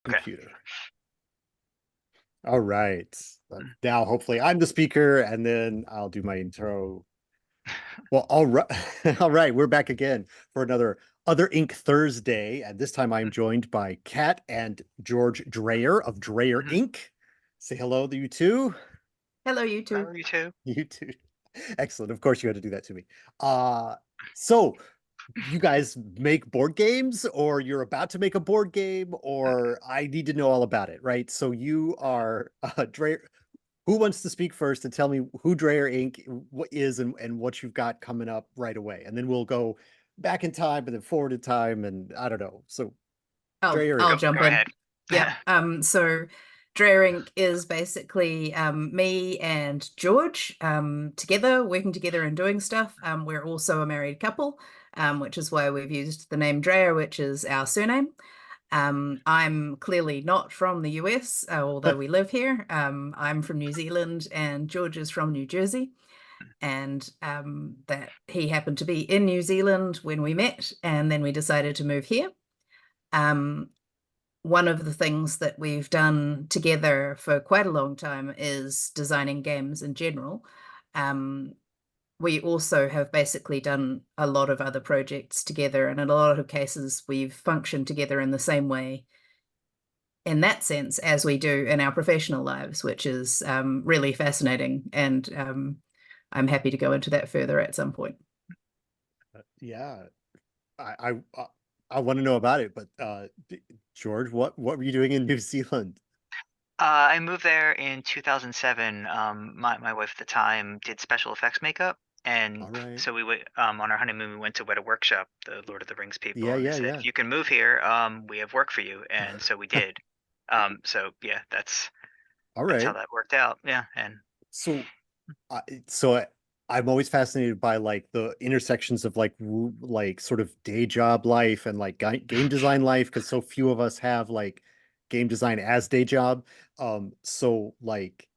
Okay. Computer. All right. Now, hopefully, I'm the speaker, and then I'll do my intro. Well, all right. All right. We're back again for another Other Ink Thursday. And this time I'm joined by Cat and George Drayer of Drayer Mm-hmm. Ink. Say hello to you two. Hello, you How two. are you too? You two. Excellent. Of course, you had to do that to me. Uh, so you guys make board games, or you're about to make a board game, or I need to know all about it, right? So you are Drayer. Who wants to speak first and tell me who Drayer Inc. What is and what you've got coming up right away? And then we'll go back in time and then forward in time and I don't know. So Drayer I'll Go Inc. jump go in. ahead. Yep. So Draring is basically me and George together, working together and doing stuff. We're also a married couple, which is why we've used the name Dreyer, which is our surname. I'm clearly not from the US, although we live here. I'm from New Zealand, and George is from New Jersey. And that he happened to be in New Zealand when we met, and then we decided to move here. Um, One of the things that we've done together for quite a long time is designing games in general. Um, we also have basically done a lot of other projects together, and in a lot of cases, we've functioned together in the same way in that sense as we do in our professional lives, which is really fascinating. And I'm happy to go into that further at some point. Yeah, I want to know about it, but George, what were you doing in New Zealand? I moved there in 2007. My wife at the time did special effects makeup, and All right. so we went on our honeymoon. We went to Weta Workshop, the Lord of the Rings people, Yeah, and they yeah, said, yeah. "If you can move here, we have work for you." And so we did. So yeah, All that's how right. that worked out. Yeah, and So I'm always fascinated by like the intersections of like sort of day job life and like game design life because so few of us have like game design as day job. So like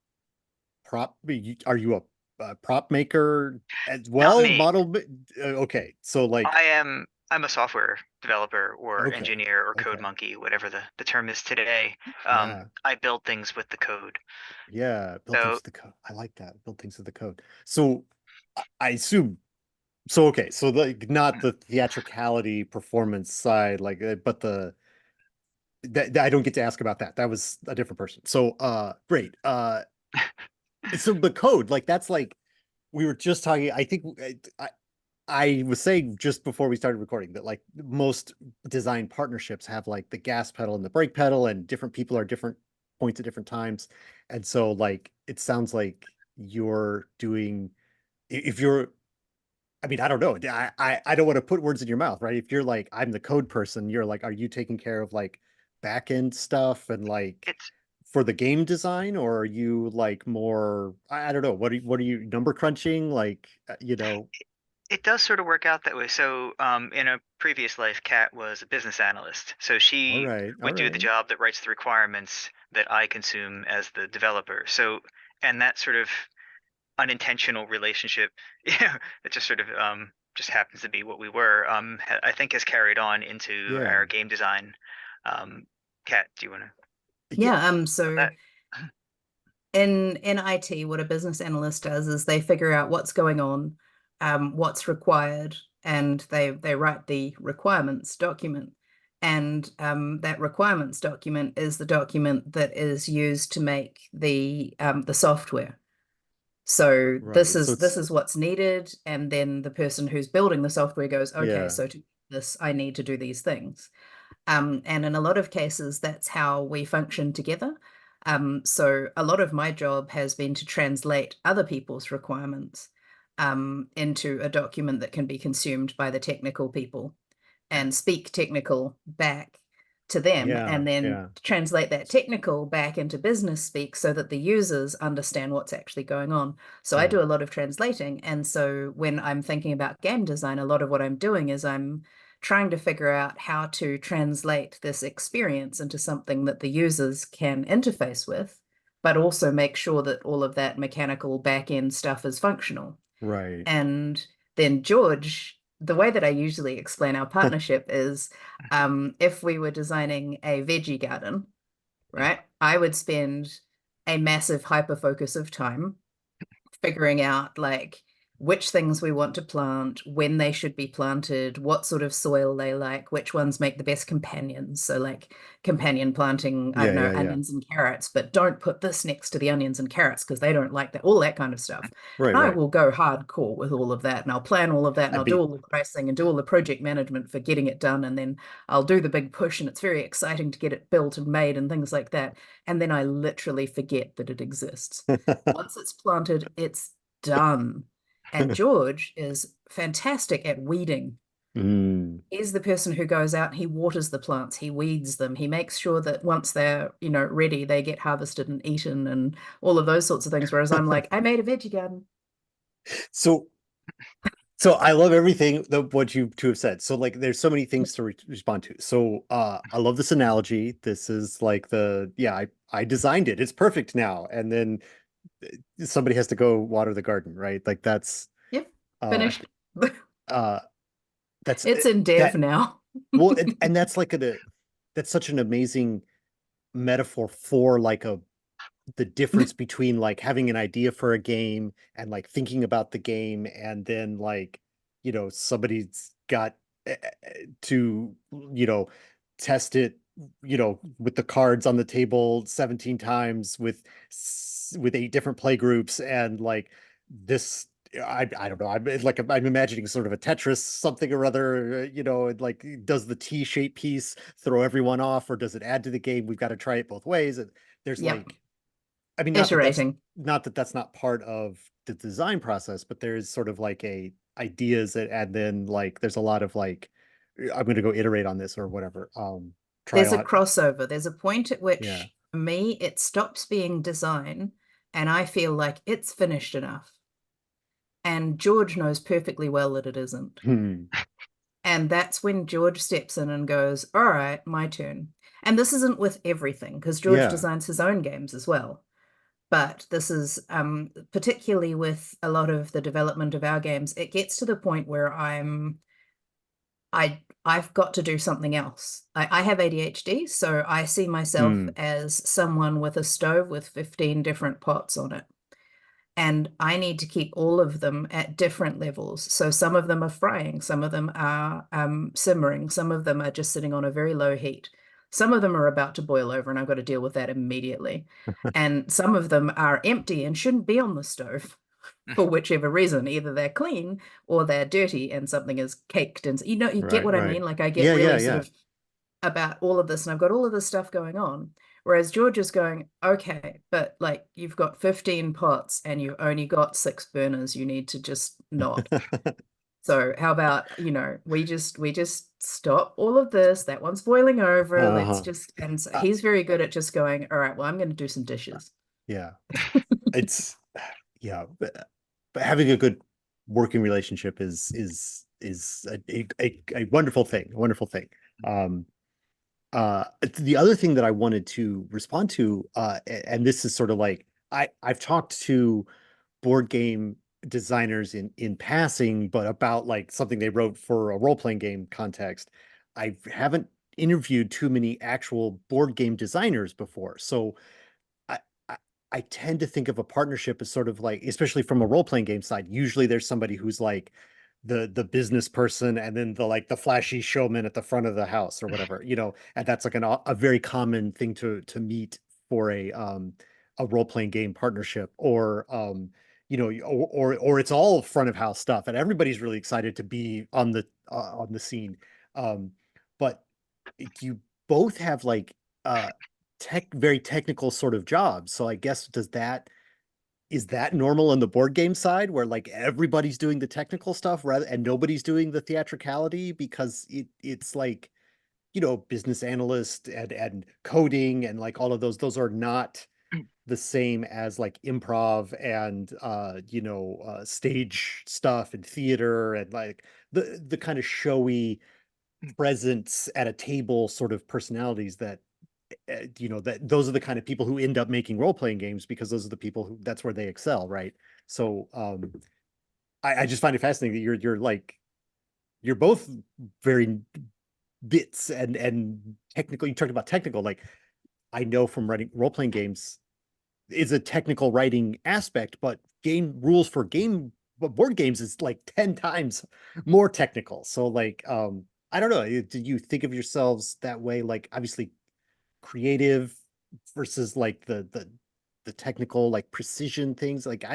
are you a prop maker as not well? me. Okay, so like I'm a software developer or okay, engineer or code okay, monkey, whatever the term is today. yeah, I build things with the code. yeah. Build things So with the code. I like that. Build things with the code. So I assume so okay, so like not the theatricality performance side, like but I don't get to ask about that. That was a different person. So great. So the code, like that's like we were just talking, I think I was saying just before we started recording that like most design partnerships have like the gas pedal and the brake pedal, and different people are different points at different times. And so like it sounds like you're doing if you're I mean, I don't know. I don't want to put words in your mouth, right? If you're like, I'm the code person, you're like, are you taking care of like back end stuff and like it's for the game design, or are you like more, I don't know, what are you number crunching? Like, it does sort of work out that way. So, in a previous life, Kat was a business analyst. So all she right, all would do the right. job that writes the requirements that I consume as the developer. So, and that sort of unintentional relationship, yeah, it just sort of just happens to be what we were. I think has carried on into Yeah. our game design. Um, Kat, do you want to Yeah. Yeah, about so that? in IT, what a business analyst does is they figure out what's going on, what's required, and they write the requirements document. And that requirements document is the document that is used to make the software. So this Right. So is this it's is what's needed, and then the person who's building the software goes, okay, yeah. so to do this, I need to do these things. And in a lot of cases, that's how we function together. So a lot of my job has been to translate other people's requirements into a document that can be consumed by the technical people and speak technical back to them, Yeah. and then Yeah. translate that technical back into business speak so that the users understand what's actually going on. So I Yeah. do a lot of translating. And so when I'm thinking about game design, a lot of what I'm doing is I'm trying to figure out how to translate this experience into something that the users can interface with, but also make sure that all of that mechanical back end stuff is functional. Right. And then George, the way that I usually explain our partnership is if we were designing a veggie garden, right? I would spend a massive hyper focus of time figuring out like which things we want to plant, when they should be planted, what sort of soil they like, which ones make the best companions. So like companion planting, I Yeah, don't know, yeah, yeah. onions and carrots, but don't put this next to the onions and carrots because they don't like that, all that kind of stuff. Right, And I right. will go hardcore with all of that and I'll plan all of that and I I'll do be all the pricing and do all the project management for getting it done. And then I'll do the big push and it's very exciting to get it built and made and things like that. And then I literally forget that it exists. Once it's planted, it's done. And George is fantastic at weeding. Mm. He's the person who goes out and he waters the plants, he weeds them, he makes sure that once they're, ready, they get harvested and eaten and all of those sorts of things. Whereas I'm like, I made a veggie garden. So so I love everything that what you two have said. So like there's so many things to respond to. So I love this analogy. This is like yeah, I designed it. It's perfect now. And then somebody has to go water the garden, right? Like Yep, uh finished. uh that's It's in dev that now. well and that's like that's such an amazing metaphor for like the difference between like having an idea for a game and like thinking about the game and then like somebody's got to test it with the cards on the table 17 times with 8 different play groups and like this I don't know. I'm imagining sort of a Tetris something or other, like does the T-shaped piece throw everyone off or does it add to the game? We've got to try it both ways. And there's Yep, like I mean, iterating. not that that's not part of the design process, but there's sort of like a ideas that, and then like there's a lot of like, I'm going to go iterate on this or whatever. Try There's a on. crossover. There's a point at Yeah. which, for me, it stops being design and I feel like it's finished enough. And George knows perfectly well that it isn't. Hmm. And that's when George steps in and goes, all right, my turn. And this isn't with everything, because George Yeah. designs his own games as well. But this is particularly with a lot of the development of our games, it gets to the point where I've got to do something else. I have ADHD, so I see myself Hmm. as someone with a stove with 15 different pots on it. And I need to keep all of them at different levels. So some of them are frying, some of them are simmering, some of them are just sitting on a very low heat. Some of them are about to boil over, and I've got to deal with that immediately. And some of them are empty and shouldn't be on the stove for whichever reason. Either they're clean or they're dirty and something is caked. And you get Right. what I Right. mean? Like I get Yeah. Yeah. really sort Yeah. of about all of this and I've got all of this stuff going on. Whereas George is going, okay, but like you've got 15 pots and you've only got 6 burners, you need to just not. So how about, we just stop all of this. That one's boiling over. Let's Uh-huh. just and so Uh, he's very good at just going, all right, well, I'm going to do some dishes. yeah. It's yeah. But having a good working relationship is a wonderful thing. A wonderful thing. Um, the other thing that I wanted to respond to, and this is sort of like I've talked to board game designers in passing, but about like something they wrote for a role-playing game context. I haven't interviewed too many actual board game designers before. So I, I I tend to think of a partnership as sort of like, especially from a role-playing game side, usually there's somebody who's like the business person and then the like the flashy showman at the front of the house or whatever, and that's like a very common thing to meet for a role-playing game partnership or or it's all front of house stuff and everybody's really excited to be on the scene. Um, but you both have like very technical sort of jobs. So I guess is that normal on the board game side where like everybody's doing the technical stuff rather and nobody's doing the theatricality because it's like, business analyst and coding and like all of those are not the same as like improv and stage stuff and theater and like the kind of showy presence at a table sort of personalities that that those are the kind of people who end up making role-playing games because those are the people who that's where they excel, right? So I just find it fascinating that you're like you're both very bits and technical. You talked about technical, like I know from writing role-playing games is a technical writing aspect, but game rules for board games is like 10 times more technical. So like I don't know, do you think of yourselves that way? Like obviously creative versus like the technical like precision things. Like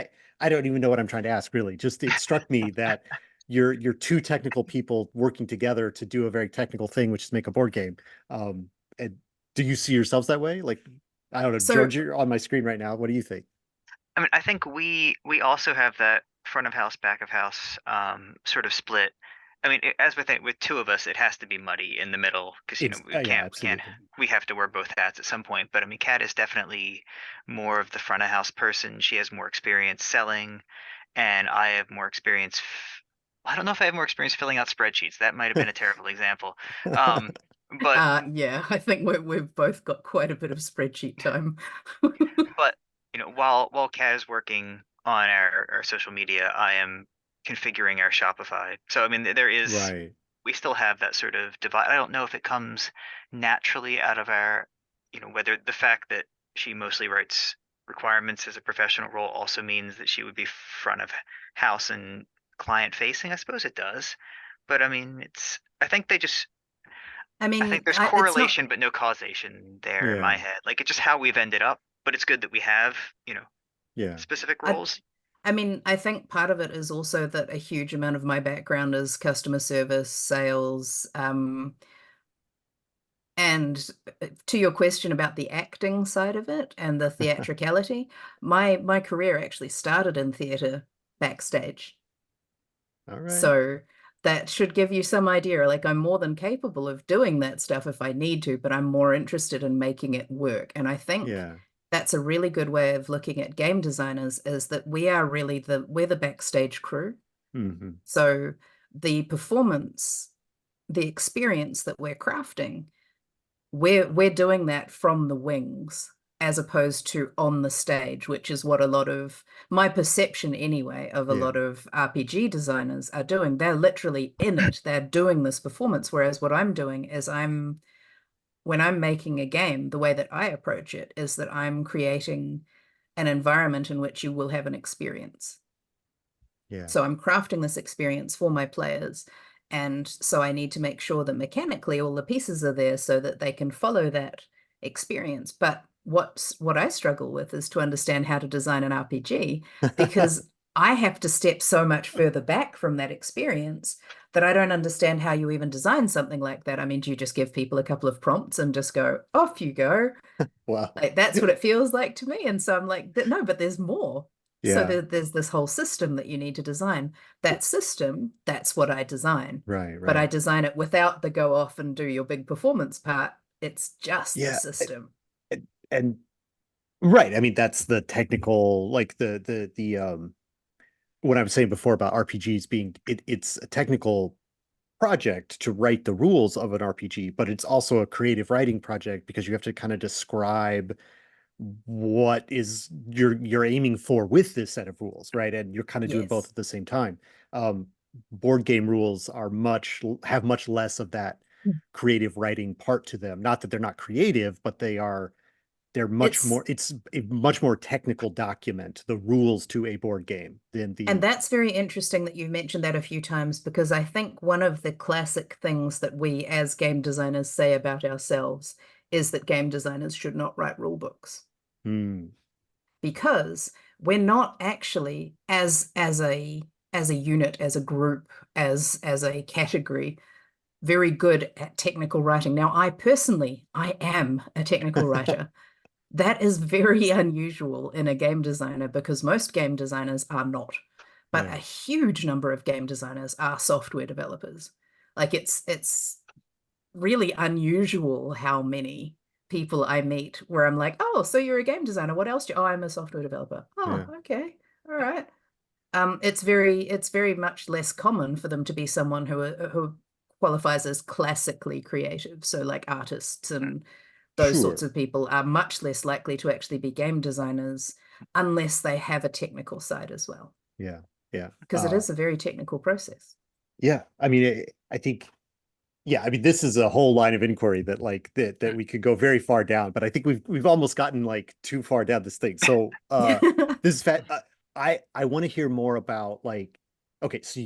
I don't even know what I'm trying to ask really. Just it struck me that you're two technical people working together to do a very technical thing, which is make a board game. And do you see yourselves that way? Like I don't know, So George, you're on my screen right now. What do you think? I mean, I think we also have that front of house, back of house sort of split. I mean, as with two of us, it has to be muddy in the middle because It's we yeah, can't absolutely. we have to wear both hats at some point. But I mean, Kat is definitely more of the front of house person. She has more experience selling, and I have more experience. I don't know if I have more experience filling out spreadsheets. That might have been a terrible example. Um, but yeah, I think we've both got quite a bit of spreadsheet time. But while Kat is working on our social media, I am configuring our Shopify. So I mean, there is Right. we still have that sort of divide. I don't know if it comes naturally out of our, whether the fact that she mostly writes requirements as a professional role also means that she would be front of house and client facing. I suppose it does, but I mean, I I think mean, there's it's not. correlation but no causation there in my Yeah. head. Like it's just how we've ended up, but it's good that we have, Yeah. specific I roles. I mean, I think part of it is also that a huge amount of my background is customer service, sales, and to your question about the acting side of it and the theatricality, my career actually started in theater backstage. All right. So that should give you some idea. Like I'm more than capable of doing that stuff if I need to, but I'm more interested in making it work. And I think Yeah. that's a really good way of looking at game designers is that we are really we're the backstage crew. Hmm. So the performance, the experience that we're crafting, we're doing that from the wings as opposed to on the stage, which is what a lot of my perception anyway of a Yeah. lot of RPG designers are doing. They're literally in it. They're doing this performance. Whereas what I'm doing is when I'm making a game, the way that I approach it is that I'm creating an environment in which you will have an experience. Yeah. So I'm crafting this experience for my players. And so I need to make sure that mechanically all the pieces are there so that they can follow that experience. But what I struggle with is to understand how to design an RPG because I have to step so much further back from that experience that I don't understand how you even design something like that. I mean, do you just give people a couple of prompts and just go, off you go? Wow. Like that's what it feels like to me. And so I'm like, no, but there's more. So Yeah. there's this whole system that you need to design. That system, that's what I design. Right, But I right. design it without the go off and do your big performance part. It's just the Yeah. system. And right. I mean, that's the technical, like the what I was saying before about RPGs being it's a technical project to write the rules of an RPG, but it's also a creative writing project because you have to kind of describe what is you're aiming for with this set of rules, right? And you're kind of doing both Yes. at the same time. Board game rules are have much less of that creative writing part to them. Not that they're not creative, but they're much It's more, it's a much more technical document, the rules to a board game than And the that's very interesting that you've mentioned that a few times because I think one of the classic things that we as game designers say about ourselves is that game designers should not write rule books hmm, because we're not actually as a unit, as a group, as a category, very good at technical writing. Now, I am a technical writer. That is very unusual in a game designer because most game designers are not. But a yeah. huge number of game designers are software developers. Like it's really unusual how many people I meet where I'm like, oh, so you're a game designer. What else do you? Oh, I'm a software developer. Oh, Yeah. okay. All right. It's very much less common for them to be someone who qualifies as classically creative. So like artists and those sorts Sure. of people are much less likely to actually be game designers unless they have a technical side as well, Yeah. Yeah. because it is a very technical process. Yeah. I mean, I think yeah, I mean, this is a whole line of inquiry that like that we could go very far down, but I think we've almost gotten like too far down this thing. So this is fat. I want to hear more about like, okay, so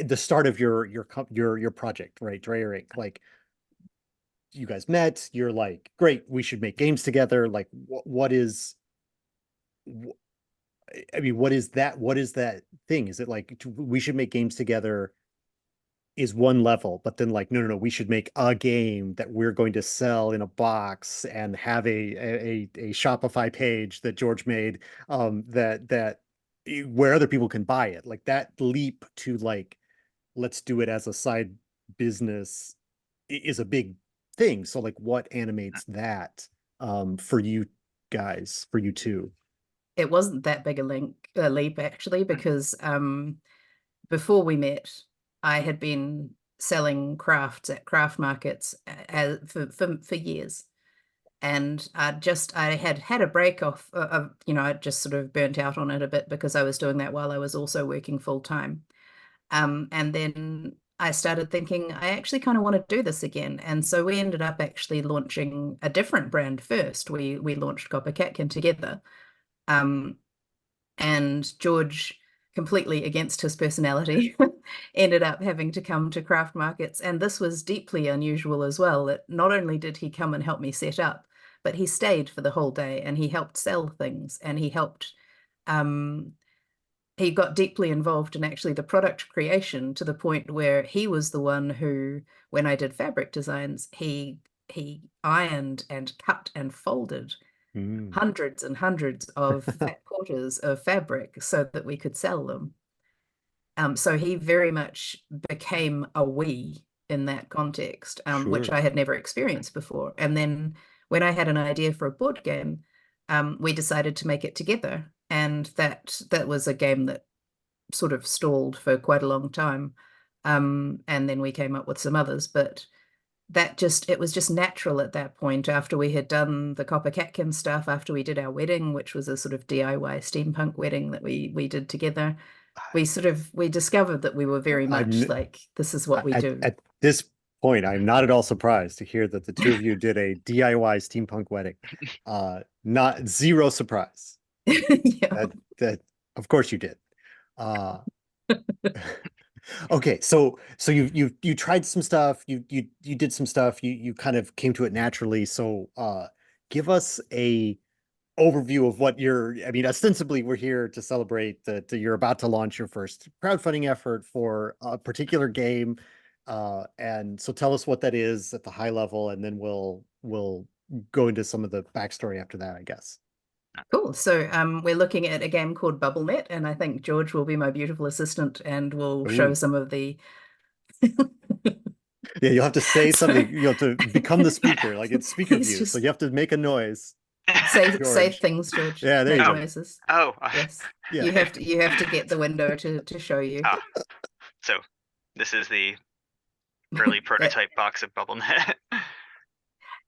the start of your project, right, Drayer Inc. Like you guys met, you're like, great, we should make games together. Like, what is, I mean, what is that? What is that thing? Is it like we should make games together? Is one level, but then like, no, no, no, we should make a game that we're going to sell in a box and have a Shopify page that George made, that where other people can buy it. Like that leap to like, let's do it as a side business is a big thing. So like, what animates that for you guys, for you two? It wasn't that big a leap actually, because before we met, I had been selling crafts at craft markets for years. And I had had a break off of, I just sort of burnt out on it a bit because I was doing that while I was also working full time. And then I started thinking I actually kind of want to do this again. And so we ended up actually launching a different brand first. We launched Copper Catkin together. Um, and George, completely against his personality, ended up having to come to craft markets. And this was deeply unusual as well. That not only did he come and help me set up, but he stayed for the whole day and he helped sell things and um, he got deeply involved in actually the product creation to the point where he was the one who, when I did fabric designs, he ironed and cut and folded Mm. hundreds and hundreds of fat quarters of fabric so that we could sell them. So he very much became a we in that context, which Sure. I had never experienced before. And then when I had an idea for a board game, we decided to make it together. And that was a game that sort of stalled for quite a long time. And then we came up with some others, but it was just natural at that point after we had done the Copper Catkin stuff, after we did our wedding, which was a sort of DIY steampunk wedding that we did together. We discovered that we were very much I'm like, this is what we do. at this point, I'm not at all surprised to hear that the two of you did a DIY steampunk wedding. Not zero surprise. Yeah. That of course you did. Uh, okay, so you tried some stuff, you did some stuff, you kind of came to it naturally. So give us a overview of what you're, I mean, ostensibly we're here to celebrate that you're about to launch your first crowdfunding effort for a particular game. And so tell us what that is at the high level, and then we'll go into some of the backstory after that, I guess. Cool. So we're looking at a game called BubbleNet, and I think George will be my beautiful assistant and will show Ooh. some of the Yeah, you'll have to say so something. You have to become the speaker, like it's speaker he's view. So just you have to make a noise, say George. things, George. Yeah, there you Make Oh, go. noises. oh, Yes. Yeah. You have to get the window to show you. ah, so this is the early That prototype box of BubbleNet.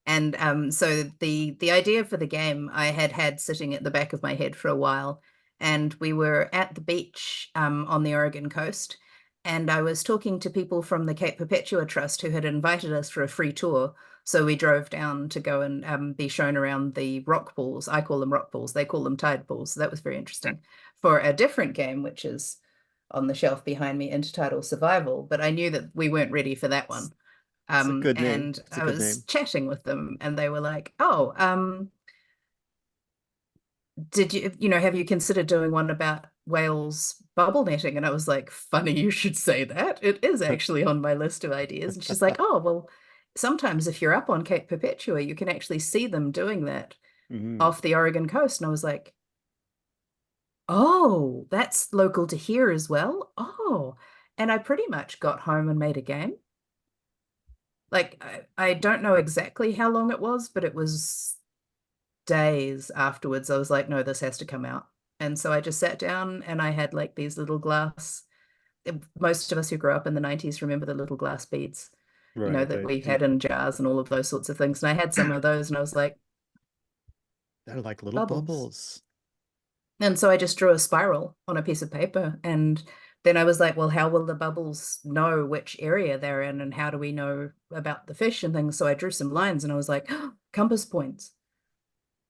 and so the idea for the game I had had sitting at the back of my head for a while, and we were at the beach on the Oregon coast, and I was talking to people from the Cape Perpetua Trust who had invited us for a free tour. So we drove down to go and be shown around the rock pools. I call them rock pools. They call them tide pools. So that was very interesting for a different game, which is on the shelf behind me, Intertidal Survival. But I knew that we weren't ready for that one. It's a good name. And It's a I good was name. chatting with them, and they were like, "Oh, did have you considered doing one about whales bubble netting?" And I was like, "Funny you should say that. It is actually on my list of ideas." And she's like, "Oh, well, sometimes if you're up on Cape Perpetua, you can actually see them doing that Mhm. off the Oregon coast." And I was like, "Oh, that's local to here as well. Oh." And I pretty much got home and made a game. Like I don't know exactly how long it was, but it was days afterwards. I was like, no, this has to come out. And so I just sat down and I had like these little glass. Most of us who grew up in the 90s remember the little glass beads, Right. that we had in jars and all of those sorts of things. And I had some of those and I was like, They're like little bubbles. bubbles. And so I just drew a spiral on a piece of paper and then I was like, well, how will the bubbles know which area they're in and how do we know about the fish and things? So I drew some lines and I was like, oh, compass points.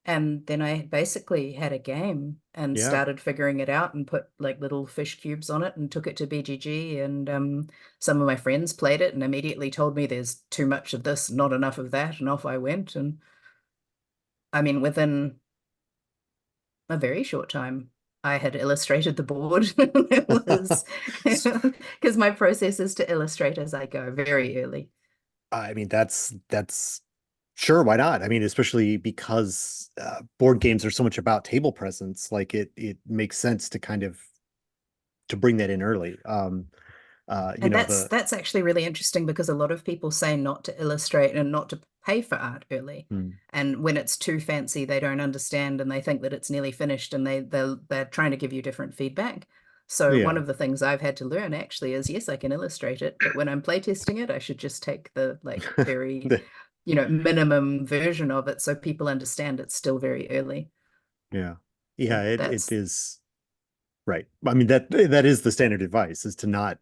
And then I basically had a game and Yeah. started figuring it out and put like little fish cubes on it and took it to BGG. And some of my friends played it and immediately told me there's too much of this, not enough of that. And off I went. And I mean, within a very short time, I had illustrated the board. It was because my process is to illustrate as I go very early. I mean, that's sure, why not? I mean, especially because board games are so much about table presence, like it makes sense to kind of to bring that in early. You And know, that's actually really interesting because a lot of people say not to illustrate and not to pay for art early. hmm, And when it's too fancy, they don't understand and they think that it's nearly finished and they're trying to give you different feedback. So one yeah. of the things I've had to learn actually is yes, I can illustrate it, but when I'm playtesting it, I should just take the like very, The- minimum version of it so people understand it's still very early. yeah. So Yeah, it that's is right. I mean, that is the standard advice, is to not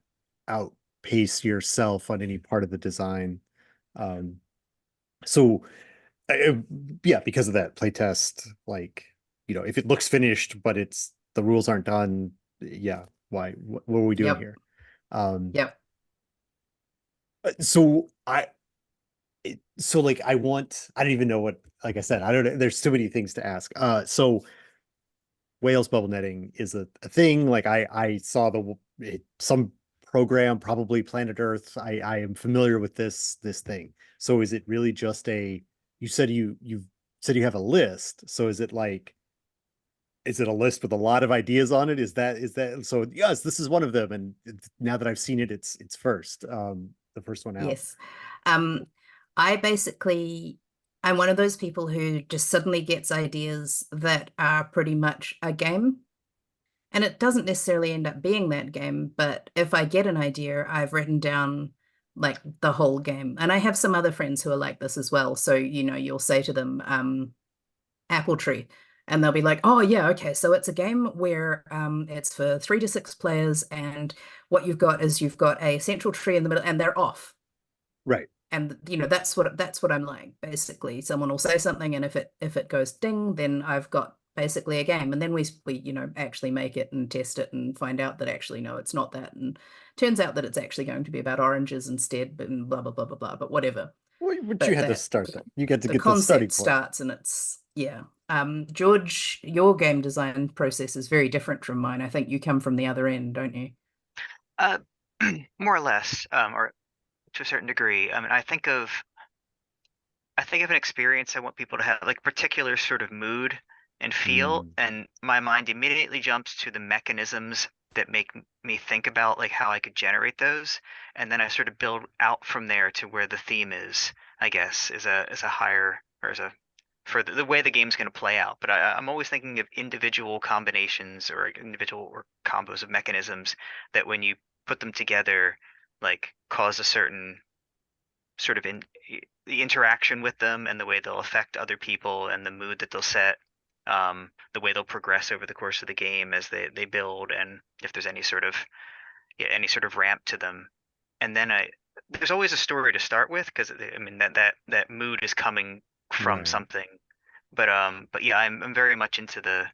outpace yourself on any part of the design. Um, so uh, yeah, because of that playtest, like, if it looks finished but it's the rules aren't done, yeah, why? What are we doing yep, here? Um, yep. so so like I don't even know what, like I said, I don't know. There's too many things to ask. So Wales bubble netting is a thing. Like I saw some program, probably Planet Earth. I am familiar with this thing. So is it really just you said you said you have a list. So is it a list with a lot of ideas on it? Is that so? Yes, this is one of them. And now that I've seen it, it's first, the first one out. Yes. Um, I basically, I'm one of those people who just suddenly gets ideas that are pretty much a game. And it doesn't necessarily end up being that game, but if I get an idea, I've written down like the whole game. And I have some other friends who are like this as well. So, you'll say to them, apple tree. And they'll be like, oh yeah, okay. So it's a game where it's for 3 to 6 players, and what you've got is you've got a central tree in the middle, and they're off. Right. And that's what I'm like. Basically, someone will say something, and if it goes ding, then I've got basically a game. And then we actually make it and test it and find out that actually no, it's not that, and turns out that it's actually going to be about oranges instead, but blah blah blah blah blah. But whatever. But you But had to that start there. You get to the get the starting concept point. starts, and it's yeah. George, your game design process is very different from mine. I think you come from the other end, don't you? Uh, more or less, or to a certain degree. I mean, I think of an experience I want people to have, like particular sort of mood and feel, Mm, and my mind immediately jumps to the mechanisms that make me think about like how I could generate those, and then I sort of build out from there to where the theme is, I guess, is a higher or is a for the way the game's going to play out. But I'm always thinking of individual combinations or individual or combos of mechanisms that when you put them together, like cause a certain sort of the interaction with them and the way they'll affect other people and the mood that they'll set, the way they'll progress over the course of the game as they build, and if there's any sort of any sort of ramp to them. And then there's always a story to start with because I mean that mood is coming from right. something. But yeah, I'm very much into the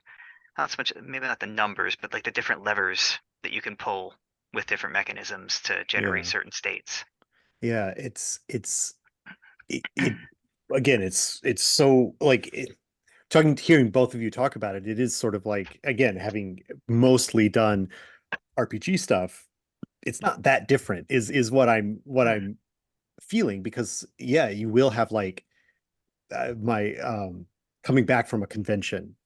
not so much maybe not the numbers, but like the different levers that you can pull with different mechanisms to generate Yeah. certain states. Yeah. It again, it's so like hearing both of you talk about it, it is sort of like, again, having mostly done RPG stuff, it's not that different is what I'm feeling, because yeah, you will have like my coming back from a convention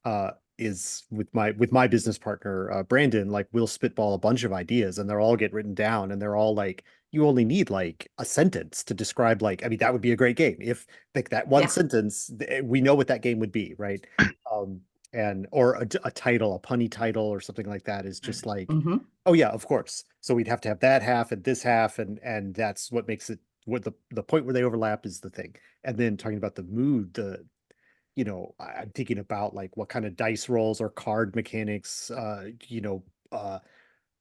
is with my business partner Brandon. Like, we'll spitball a bunch of ideas and they'll all get written down, and they're all like, you only need like a sentence to describe, like, I mean, that would be a great game if like that one Yeah. sentence, we know what that game would be, right? um and or a title, a punny title or something like that, is just like, Mm-hmm. oh yeah, of course. So we'd have to have that half and this half, and that's what makes it, what the point where they overlap is the thing. And then talking about the mood, I'm thinking about like what kind of dice rolls or card mechanics,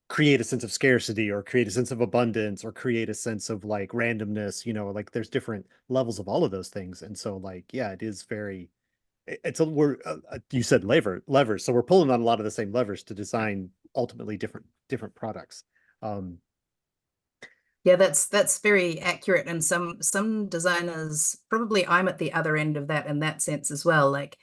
create a sense of scarcity or create a sense of abundance or create a sense of like randomness, like there's different levels of all of those things. And so like, yeah, it is very, it's a, we're, you said levers. So we're pulling on a lot of the same levers to design ultimately different products. Um, Yeah, that's very accurate. And some designers, probably I'm at the other end of that in that sense as well. Like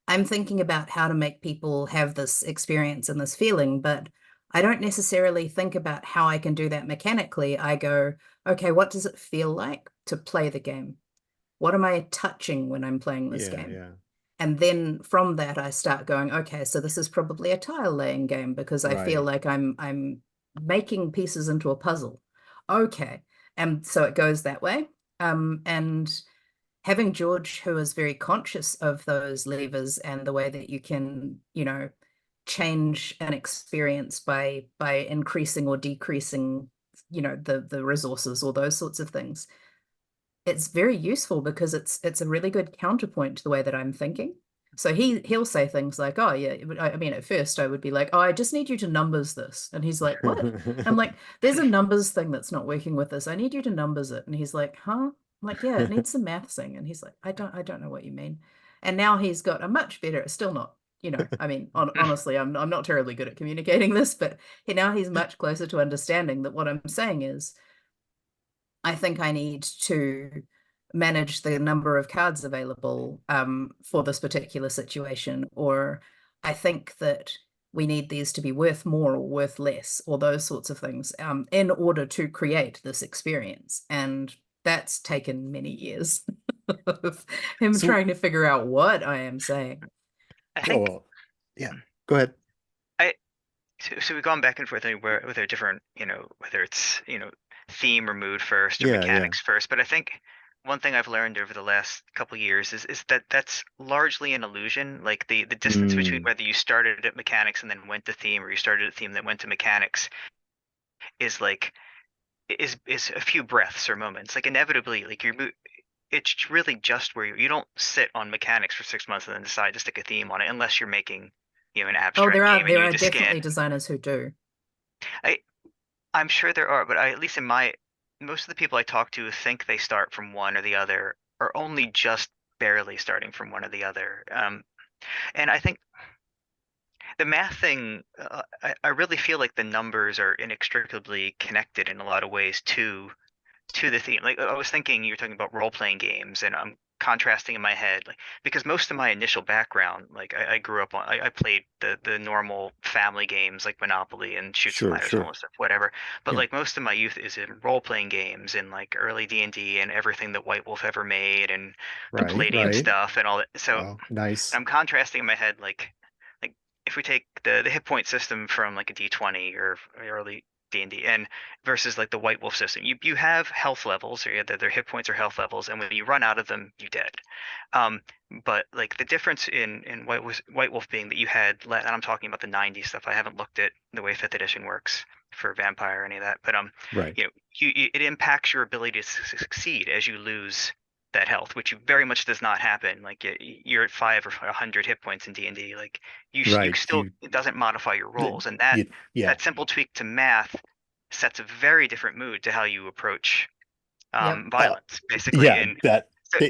I'm thinking about how to make people have this experience and this feeling, but I don't necessarily think about how I can do that mechanically. I go, okay, what does it feel like to play the game? What am I touching when I'm playing this yeah, game? yeah, And then from that, I start going, okay, so this is probably a tile laying game because I feel right. like I'm making pieces into a puzzle. Okay. And so it goes that way. And having George, who is very conscious of those levers and the way that you can, change an experience by increasing or decreasing, the resources or those sorts of things, it's very useful because it's a really good counterpoint to the way that I'm thinking. So he'll say things like, "Oh yeah," I mean, at first I would be like, "Oh, I just need you to numbers this," and he's like, "What?" I'm like, "There's a numbers thing that's not working with this. I need you to numbers it," and he's like, "Huh?" I'm like, "Yeah, it needs some math thing," and he's like, "I don't know what you mean," and now he's got a much better. It's still not. I mean, honestly, I'm not terribly good at communicating this, but now he's much closer to understanding that what I'm saying is I think I need to manage the number of cards available for this particular situation, or I think that we need these to be worth more or worth less, or those sorts of things, in order to create this experience. And that's taken many years of him So, trying to figure out what I am saying. I oh, think well, yeah, go ahead. I so we've gone back and forth with our different, whether it's, theme or mood first or Yeah, yeah. mechanics first. But I think one thing I've learned over the last couple years is that that's largely an illusion. Like the distance between Mm, whether you started at mechanics and then went to theme, or you started at theme then went to mechanics, is like is a few breaths or moments. Like inevitably, like it's really just where you don't sit on mechanics for 6 months and then decide to stick a theme on it unless you're making, an Oh, abstract there are game and there you need are to scan. definitely designers who do. I I'm sure there are, but at least in my most of the people I talk to think they start from one or the other, or only just barely starting from one or the other. And I think the math thing, I really feel like the numbers are inextricably connected in a lot of ways to the theme. Like I was thinking, you were talking about role playing games, and I'm contrasting in my head, like because most of my initial background, like I grew up on, I played the normal family games like Monopoly and Shoots and sure, Ladders and all sure. this stuff, whatever. But Yeah, like most of my youth is in role playing games and like early D&D and everything that White Wolf ever made and the right, Palladium right. stuff and all that. So Wow, nice. I'm contrasting in my head like if we take the hit point system from like a D20 or early D&D and versus like the White Wolf system, you have health levels, or either their hit points or health levels, and when you run out of them, you're dead. Um, but like the difference in White Wolf being that you had, and I'm talking about the '90s stuff. I haven't looked at the way Fifth Edition works for Vampire or any of that, but Right, it impacts your ability to succeed as you lose that health, which very much does not happen. Like you're at 5 or 100 hit points in D&D. Like you right. still, it doesn't modify your rolls, and that Yeah, that simple tweak to math sets a very different mood to how you approach Yep. violence, basically. yeah, And that so,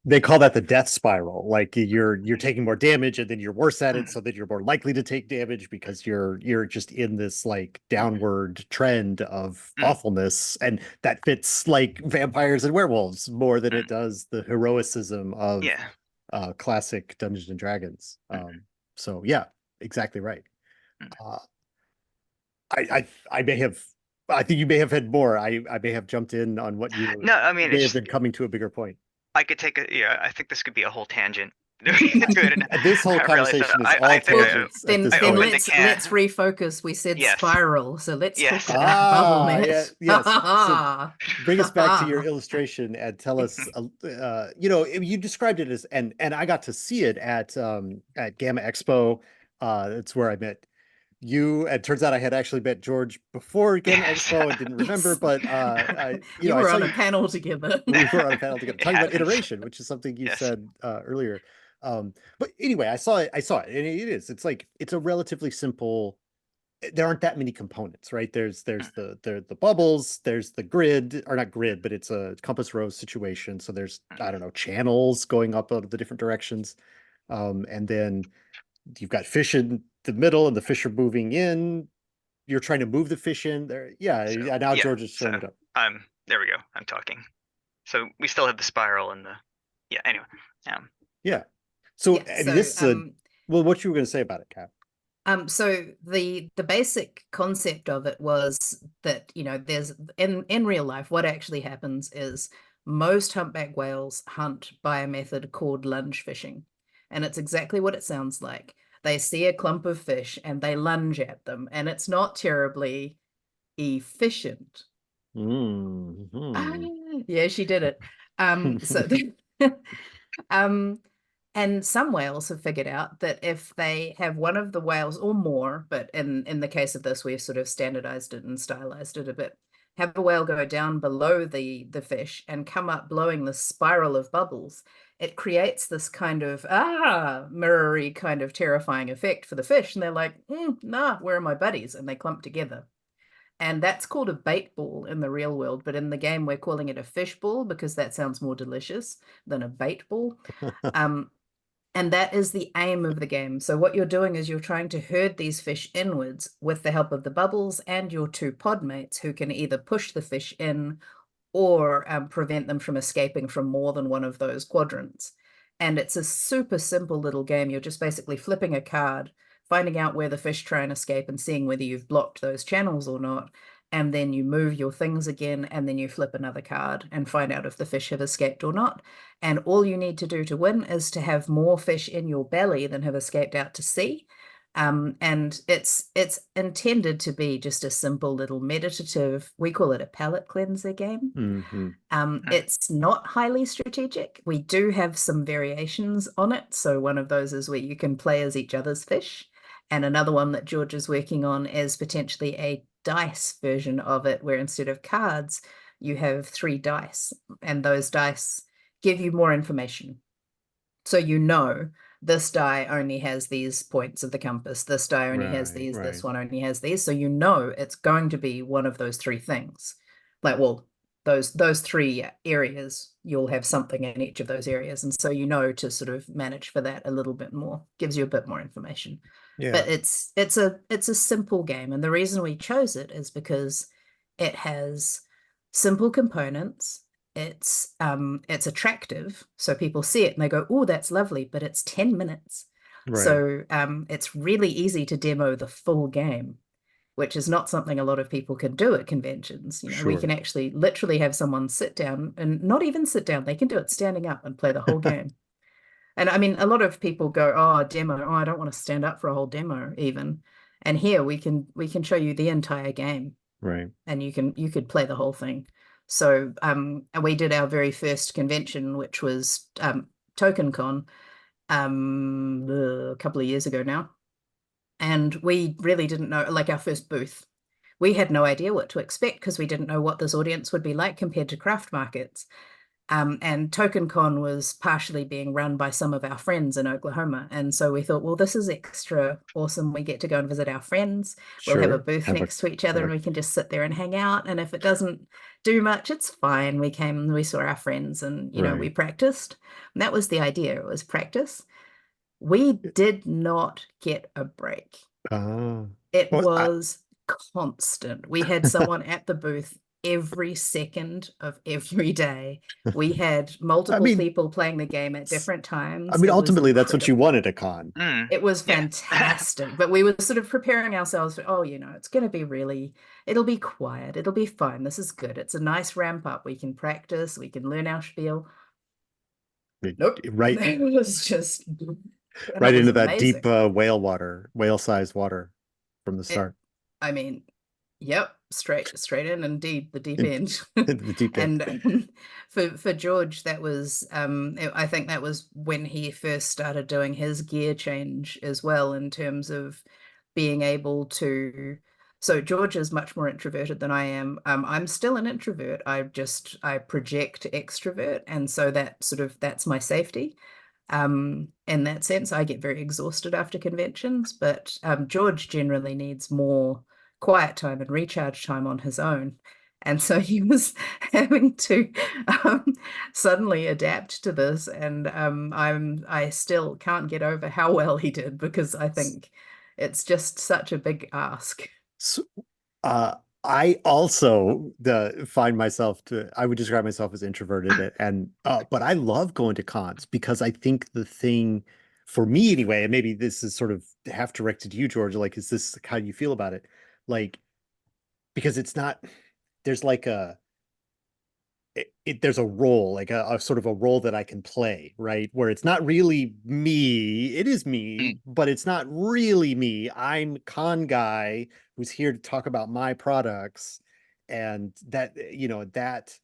they call that the death spiral. Like you're taking more damage and then you're worse at it, so that you're more likely to take damage because you're just in this like downward trend of awfulness. And that fits like vampires and werewolves more than it does the heroicism of yeah. classic Dungeons and Dragons. So yeah, exactly right. Mm. Uh, I may have, I think you may have had more. I may have jumped in on what No, I you mean may it's have just been coming to a bigger point. I could take a yeah. I think this could be a whole tangent to it, and This whole I realized that conversation is I all think Well, tangents at then this I then opened point. the let's can. refocus. We said Yes, spiral, so let's talk yes. about Ah, bubble yeah, net. yes. So bring us back to your illustration and tell us, you described it as, and I got to see it at Gamma Expo. That's where I met you. And turns out I had actually met George before Gamma Yes. Expo and didn't remember, Yes. but You I were saw on a you. panel together. We were on a panel together It talking about happens. iteration, which is something you Yes. said earlier. But anyway, I saw it, and it's like it's a relatively simple there aren't that many components, right? There's the bubbles, there's the grid, or not grid, but it's a compass rose situation. So there's, I don't know, channels going up out of the different directions. And then you've got fish in the middle and the fish are moving in. You're trying to move the fish in there. Yeah, So yeah, now yeah, George is so showing it up. there we go. I'm talking. So we still have the spiral and the yeah. Anyway, Yeah. So Yeah, I mean, so this is a well, what you were going to say about it, Kat? So the basic concept of it was that, you know, there's in real life, what actually happens is most humpback whales hunt by a method called lunge fishing. And it's exactly what it sounds like. They see a clump of fish and they lunge at them, and it's not terribly efficient. Yeah, she did it. So um and some whales have figured out that if they have one of the whales or more, but in the case of this, we've sort of standardized it and stylized it a bit, have a whale go down below the fish and come up blowing the spiral of bubbles, it creates this kind of mirrory kind of terrifying effect for the fish. And they're like, nah, where are my buddies? And they clump together. And that's called a bait ball in the real world, but in the game we're calling it a fish ball because that sounds more delicious than a bait ball. Um, and that is the aim of the game. So what you're doing is you're trying to herd these fish inwards with the help of the bubbles and your two pod mates who can either push the fish in or prevent them from escaping from more than one of those quadrants. And it's a super simple little game. You're just basically flipping a card, finding out where the fish try and escape and seeing whether you've blocked those channels or not. And then you move your things again, and then you flip another card and find out if the fish have escaped or not. And all you need to do to win is to have more fish in your belly than have escaped out to sea. And it's intended to be just a simple little meditative, we call it a palate cleanser game. Mm-hmm. It's not highly strategic. We do have some variations on it. So one of those is where you can play as each other's fish. And another one that George is working on is potentially a dice version of it, where instead of cards, you have 3 dice, and those dice give you more information. So you know this die only has these points of the compass, this die only has Right, these, this right. one only has these. So you know it's going to be one of those 3 things. Like, well, those 3 areas, you'll have something in each of those areas. And so you know to sort of manage for that a little bit more, gives you a bit more information. Yeah. But it's a simple game. And the reason we chose it is because it has simple components. It's attractive, so people see it and they go, oh, that's lovely, but it's 10 minutes. Right. So it's really easy to demo the full game, which is not something a lot of people can do at conventions. You know, we can Sure. actually literally have someone sit down, and not even sit down, they can do it standing up and play the whole game. And I mean, a lot of people go, oh, demo, oh, I don't want to stand up for a whole demo even. And here we can show you the entire game, Right. and you could play the whole thing. So we did our very first convention, which was TokenCon, a couple of years ago now. And we really didn't know, like our first booth, we had no idea what to expect because we didn't know what this audience would be like compared to craft markets. And TokenCon was partially being run by some of our friends in Oklahoma. And so we thought, well, this is extra awesome. We get to go and visit our friends. We'll have a Sure. booth next to each other and we can just sit there and hang out. And if it doesn't do much, it's fine. We came and we saw our friends and, you know, we Right. practiced. And that was the idea. It was practice. We did not get a break. Uh, It well, was constant. We had someone at the booth every second of every day. We had I multiple mean, people playing the game at different I times. mean, It was ultimately, that's what you incredible. want at a con. It was Yeah. fantastic, but we were sort of preparing ourselves for, oh, you know, it's going to be really, it'll be quiet, it'll be fun. This is good. It's a nice ramp up. We can practice, we can learn our spiel. Nope. Right, It was just, and right it was into that deep amazing. whale-sized water from the It, start, I mean, yep, straight in, indeed, the deep into end. the deep end. And for George, that was I think that was when he first started doing his gear change as well, in terms of being able to. So George is much more introverted than I am. I'm still an introvert. I project extrovert, and so that sort of that's my safety. In that sense, I get very exhausted after conventions, but George generally needs more quiet time and recharge time on his own. And so he was having to um, suddenly adapt to this, and I still can't get over how well he did, because I think it's just such a big ask. So, uh, I also find myself I would describe myself as introverted and but I love going to cons because I think the thing for me anyway, and maybe this is sort of half directed to you, George, like, is this how you feel about it? Like, because it's not, there's like there's a role, like a sort of a role that I can play, right? Where it's not really me. It is me, Mm. but it's not really me. I'm con guy who's here to talk about my products, and that, that,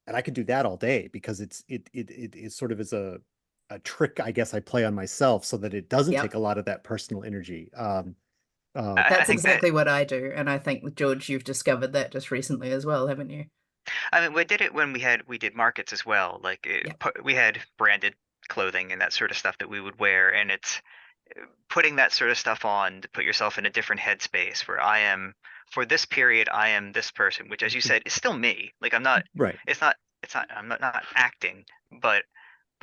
and I could do that all day because it is sort of as a trick, I guess, I play on myself so that it doesn't take Yep. a lot of that personal energy. I That's think that exactly what I do. And I think, George, you've discovered that just recently as well, haven't you? I mean, we did it when we did markets as well. Like Yep. we had branded clothing and that sort of stuff that we would wear, and it's putting that sort of stuff on to put yourself in a different headspace where I am for this period, I am this person, which, as you said, is still me. Like I'm not, Right. it's not, it's not, I'm not acting, but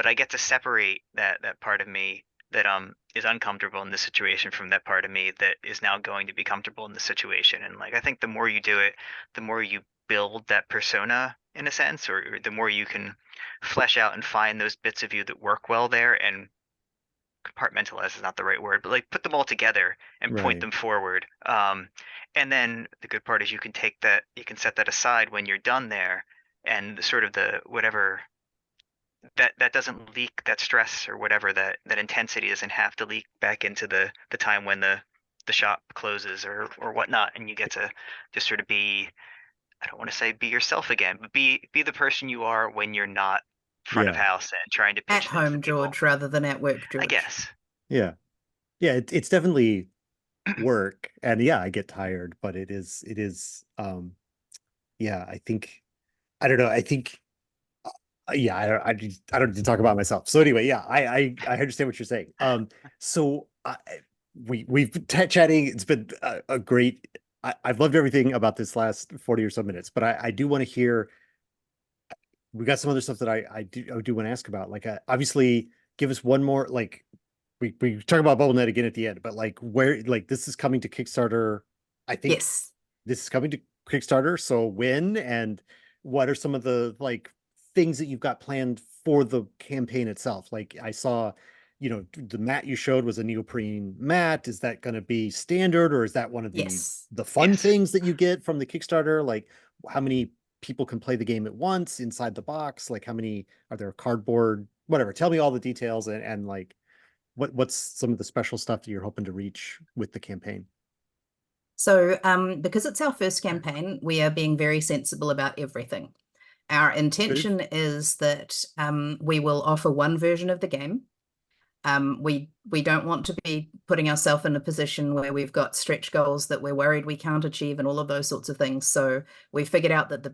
I get to separate that part of me that is uncomfortable in this situation from that part of me that is now going to be comfortable in the situation. And like I think the more you do it, the more you build that persona in a sense, or the more you can flesh out and find those bits of you that work well there and compartmentalize is not the right word, but like put them all together and point Right. them forward. And then the good part is you can take that, you can set that aside when you're done there, and sort of the whatever that doesn't leak, that stress or whatever, that intensity doesn't have to leak back into the time when the shop closes or whatnot, and you get to just sort of be, I don't want to say be yourself again, but be the person you are when you're not front of Yeah. house and trying to At pitch things to home, people. George, rather than at work, I George. guess. Yeah. Yeah. It's definitely work, and yeah, I get tired, but it is yeah, I think, I don't know, I think, yeah, I don't need to talk about myself. So anyway, yeah, I understand what you're saying. So we've been chatting. It's been a great. I've loved everything about this last 40 or so minutes, but I do want to hear. We got some other stuff that I do want to ask about. Like, obviously, give us one more. Like, we talk about BubbleNet again at the end, but like, where, like, this is coming to Kickstarter. I think Yes. this is coming to Kickstarter. So when, and what are some of the like things that you've got planned for the campaign itself? Like, I saw, the mat you showed was a neoprene mat. Is that going to be standard, or is that one of the Yes. fun Yes. things that you get from the Kickstarter? Like, how many people can play the game at once inside the box? Like, how many are there, cardboard, whatever? Tell me all the details, and like what's some of the special stuff that you're hoping to reach with the campaign? So, because it's our first campaign, we are being very sensible about everything. Our Good. intention is that we will offer one version of the game. We don't want to be putting ourselves in a position where we've got stretch goals that we're worried we can't achieve and all of those sorts of things. So we figured out that the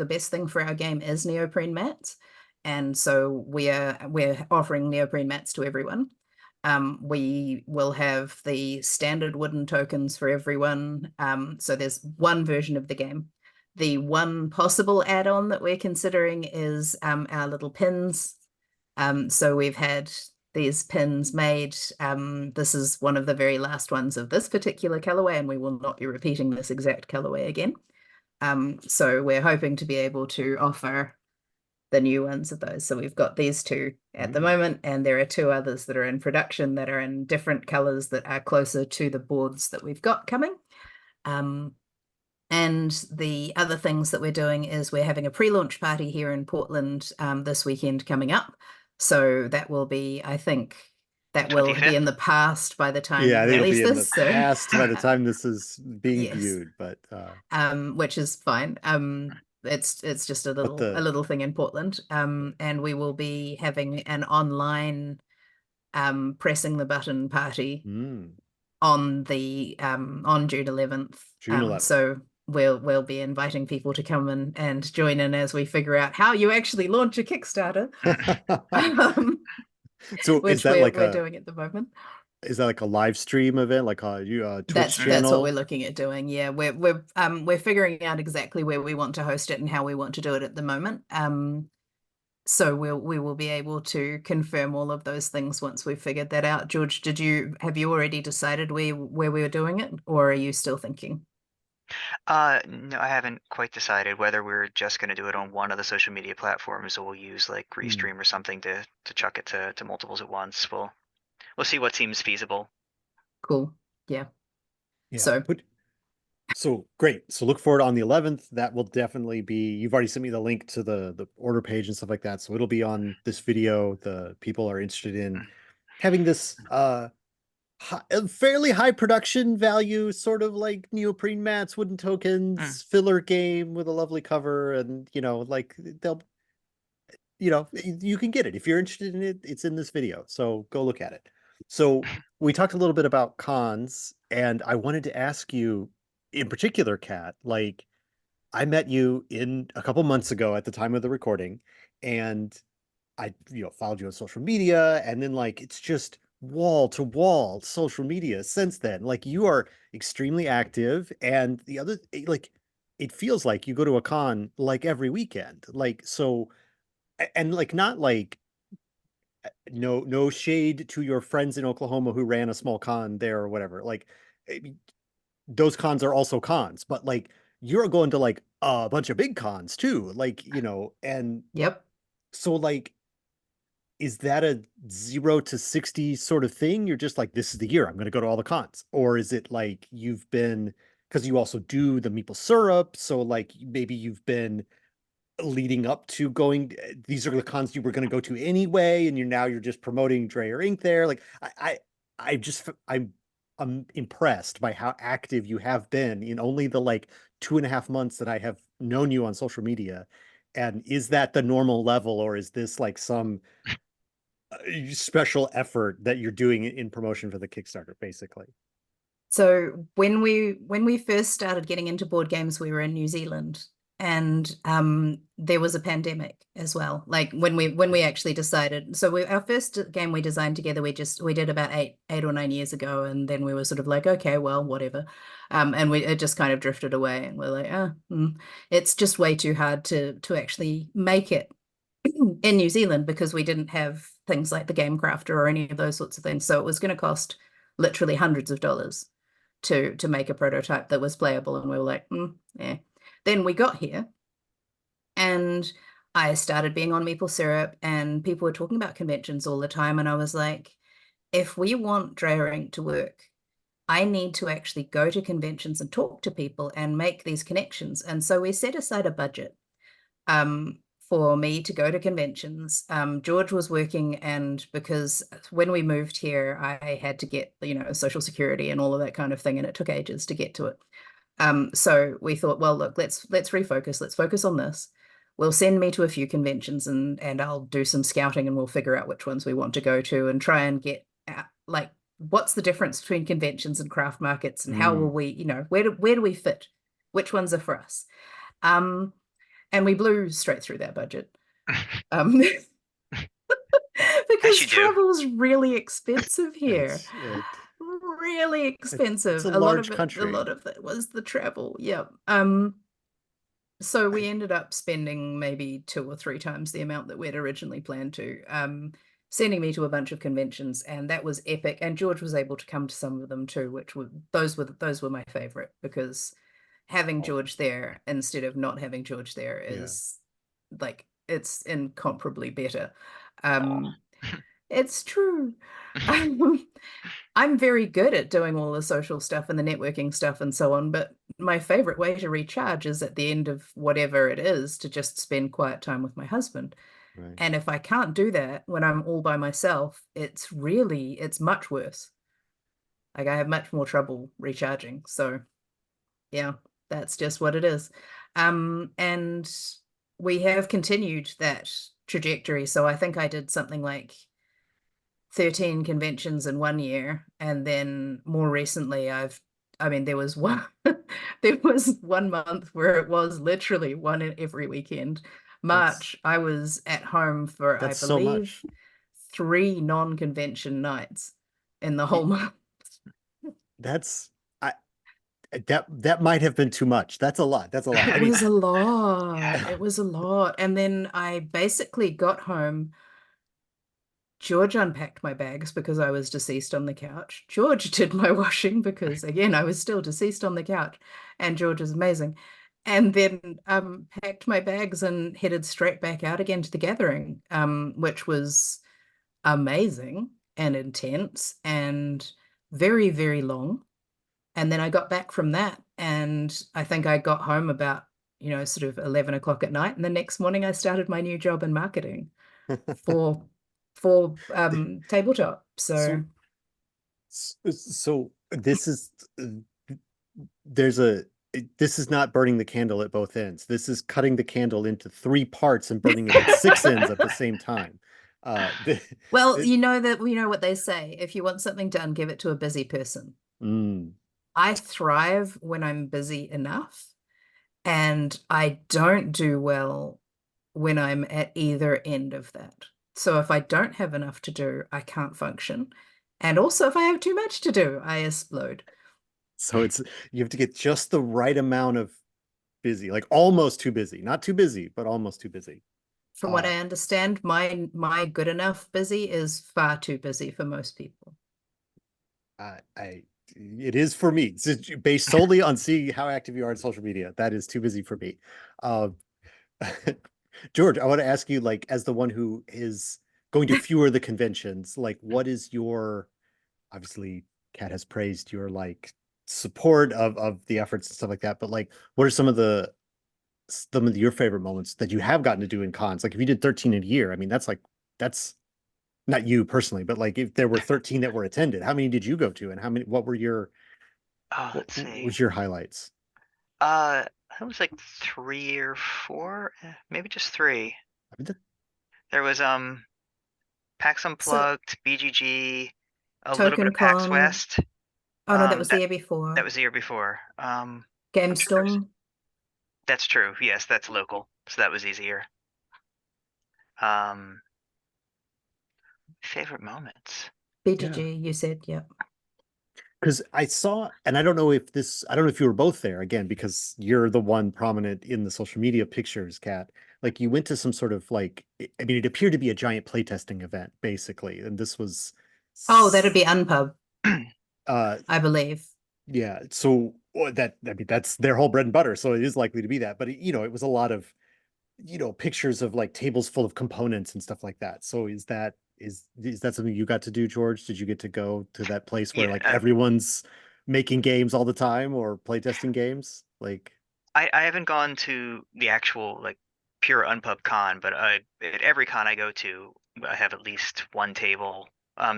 best thing for our game is neoprene mats, and so we're offering neoprene mats to everyone. We will have the standard wooden tokens for everyone. So there's one version of the game. The one possible add-on that we're considering is our little pins. So we've had these pins made. This is one of the very last ones of this particular colorway, and we will not be repeating this exact colorway again. So we're hoping to be able to offer the new ones of those. So we've got these two at the Mm. moment, and there are two others that are in production that are in different colors that are closer to the boards that we've got coming. And the other things that we're doing is we're having a pre-launch party here in Portland this weekend coming up. So that will be, I think, that will be 25th. in the past by the time Yeah, I we think it'll release be in the this. So, past by the time this is being yes, viewed, but which is fine. It's just a but little a the little thing in Portland. And we will be having an online pressing the button party mm, on June 11th. June 11th. So we'll be inviting people to come and join in as we figure out how you actually launch a Kickstarter. Um, So is which that like we're a doing at the moment. live stream event, like a Twitch That's what we're channel? looking at doing. Yeah, we're figuring out exactly where we want to host it and how we want to do it at the moment. So we will be able to confirm all of those things once we've figured that out. George, have you already decided where we were doing it, or are you still thinking? No, I haven't quite decided whether we're just going to do it on one of the social media platforms or we'll use like Hmm. Restream or something to chuck it to multiples at once. We'll see what seems feasible. Cool. Yeah. Yeah. So So great. So look forward on the 11th. That will definitely be, you've already sent me the link to the order page and stuff like that. So it'll be on this video. The people are interested in having this fairly high production value, sort of like neoprene mats, wooden Mm. tokens, filler game with a lovely cover, and like they'll you can get it if you're interested in it. It's in this video, so go look at it. So we talked a little bit about cons, and I wanted to ask you in particular, Kat, like I met you in a couple months ago at the time of the recording, and I followed you on social media, and then like it's just wall to wall social media since then. Like you are extremely active, and the other like it feels like you go to a con like every weekend. Like so and like not like no shade to your friends in Oklahoma who ran a small con there or whatever. Like I mean, those cons are also cons, but like you're going to like a bunch of big cons too. Like, and yep. so like is that a 0 to 60 sort of thing? You're just like, this is the year I'm going to go to all the cons, or is it like you've been because you also do the maple syrup, so like maybe you've been leading up to going, these are the cons you were going to go to anyway, and you're just promoting Drayer Inc. there. Like I just I'm impressed by how active you have been in only the like 2.5 months that I have known you on social media. And is that the normal level, or is this like some special effort that you're doing in promotion for the Kickstarter, basically? So when we first started getting into board games, we were in New Zealand, and there was a pandemic as well. Like when we actually decided, so our first game we designed together, we did about eight or 9 years ago, and then we were sort of like, okay, well, whatever, and it just kind of drifted away, and we're like, it's just way too hard to actually make it in New Zealand because we didn't have things like the Game Crafter or any of those sorts of things. So it was going to cost literally hundreds of dollars to make a prototype that was playable, and we were like, yeah. Then we got here, and I started being on maple syrup, and people were talking about conventions all the time, and I was like, if we want Dreyering to work, I need to actually go to conventions and talk to people and make these connections. And so we set aside a budget um, for me to go to conventions. George was working, and because when we moved here, I had to get, social security and all of that kind of thing, and it took ages to get to it. So we thought, well, look, let's refocus. Let's focus on this. We'll send me to a few conventions, and I'll do some scouting, and we'll figure out which ones we want to go to and try and get out, like what's the difference between conventions and craft markets, and how will Mm. we, where do we fit? Which ones are for us? Um, and we blew straight through that budget. Um, As because you do. travel's really expensive here. It's it, Really it's expensive. a large A country. lot of that was the travel. Yeah. So I we ended up spending maybe two or three times the amount that we'd originally planned to. Sending me to a bunch of conventions, and that was epic. And George was able to come to some of them too, which were those were my favorite because having oh George there instead of not having George there yeah. is like it's incomparably better. Aw. Um, it's true. Um, I'm very good at doing all the social stuff and the networking stuff and so on, but my favorite way to recharge is at the end of whatever it is to just spend quiet time with my husband. Right. And if I can't do that when I'm all by myself, it's much worse. Like I have much more trouble recharging. So yeah, that's just what it is. And we have continued that trajectory. So I think I did something like 13 conventions in 1 year. And then more recently, I mean, there was one, there was 1 month where it was literally one in every weekend. That's March, I was at home for, I that's so believe, much. 3 non-convention nights in the whole month. That's I that might have been too much. That's a lot. That's a lot. It I mean, was a lot. It was a lot. And then I basically got home. George unpacked my bags because I was deceased on the couch. George did my washing because, again, I was still deceased on the couch. And George is amazing. And then packed my bags and headed straight back out again to the gathering, which was amazing and intense and very, very long. And then I got back from that, and I think I got home about, sort of 11 o'clock at night. And the next morning I started my new job in marketing for tabletop. So so so this is there's a this is not burning the candle at both ends. This is cutting the candle into 3 parts and burning it at 6 ends at the same time. well, it- you know what they say, if you want something done, give it to a busy person. mm, I thrive when I'm busy enough, and I don't do well when I'm at either end of that. So if I don't have enough to do, I can't function. And also if I have too much to do, I explode. so it's you have to get just the right amount of busy, like almost too busy, not too busy, but almost too busy. From what Uh, I understand, my good enough busy is far too busy for most people. I it is for me. It's just based solely on seeing how active you are on social media. That is too busy for me. Uh, George, I want to ask you, like, as the one who is going to fewer the conventions, like, what is your obviously Kat has praised your like support of the efforts and stuff like that, but like, what are some of your favorite moments that you have gotten to do in cons? Like, if you did 13 in a year, I mean, that's not you personally, but like if there were 13 that were attended, how many did you go to, and how many? Oh, What let's see. was your highlights? It was like 3 or 4, maybe just three. I mean, that, There was PAX So Unplugged, BGG, a little bit Token of PAX Con, West. oh no, that was the That year that before. was the year before. I'm trying to. GameStorm, That's true. Yes, that's local, so that was easier. Um, Favorite moments. yeah, BGG, you said, yeah. because I saw, and I don't know if you were both there again, because you're the one prominent in the social media pictures, Kat. Like you went to some sort of like, I mean, it appeared to be a giant playtesting event, basically, and this was, Oh, that'd be Unpub, uh, I believe. yeah. So I mean, that's their whole bread and butter, so it is likely to be that. But it was a lot of pictures of like tables full of components and stuff like that. So is that something you got to do, George? Did you get to go to that place where Yeah, like everyone's making games all the time or playtesting games? Like, I haven't gone to the actual like pure Unpub con, but at every con I go to, I have at least one table